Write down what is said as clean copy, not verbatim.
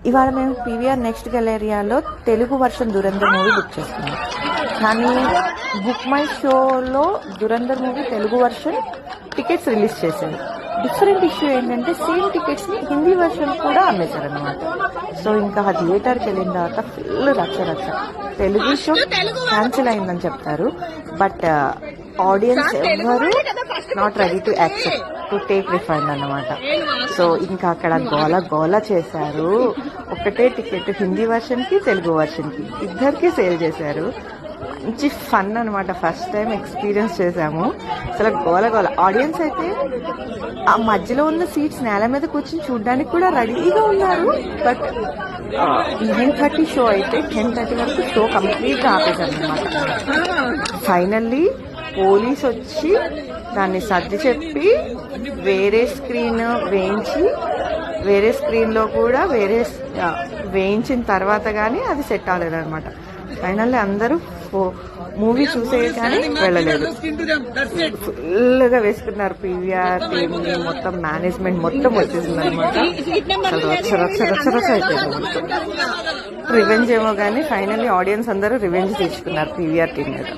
ఇవాళ మేము PVR next గెలేరియాలో Telugu version Dhurandhar movie book చేసుకున్నాం. కానీ బుక్ మై షోలో Dhurandhar movie Telugu version tickets release చేశారు. డిఫరెంట్ ఇష్యూ ఏంటంటే సేమ్ టికెట్స్ ని హిందీ వర్షన్ కూడా అమ్మేశారనమాట. సో ఇంకా ఆ థియేటర్కి వెళ్ళిన తర్వాత ఫుల్ రచ్చ. తెలుగు షో క్యాన్సిల్ అయిందని చెప్తారు, బట్ ఆడియన్స్ ఎవరు not ready to accept to take refund అన్నమాట. సో ఇంకా అక్కడ గోల చేశారు. ఒకటే టికెట్ హిందీ వర్షన్ కి తెలుగు వర్షన్ కి ఇద్దరికి సేల్ చేశారు. మంచి ఫన్ అనమాట. ఫస్ట్ టైం ఎక్స్పీరియన్స్ చేశాము. అసలు గోల ఆడియన్స్ అయితే ఆ మధ్యలో ఉన్న సీట్స్ నేల మీద కూర్చొని చూడడానికి కూడా రెడీగా ఉన్నారు. బట్ 9:30 షో అయితే 10:30 వరకు షో కంప్లీట్ గా ఆపేశారు అనమాట. ఫైనల్లీ పోలీస్ వచ్చి దాన్ని సర్ది చెప్పి వేరే స్క్రీన్ వేయించి వేరే స్క్రీన్ లో కూడా వేయించిన తర్వాత గానీ అది సెట్ అవ్వలేదన్నమాట. ఫైనల్లీ అందరూ మూవీ చూసే కానీ వెళ్ళలేదు. ఫుల్ గా వేసుకున్నారు. పీవీఆర్ టీమ్ మొత్తం మేనేజ్మెంట్ మొత్తం వచ్చేసింది అనమాట. రచ్చ అయిపోయింది. రివెంజ్ ఏమో కానీ ఫైనల్లీ ఆడియన్స్ అందరూ రివెంజ్ తీసుకున్నారు పీవీఆర్ టీమ్ మీద.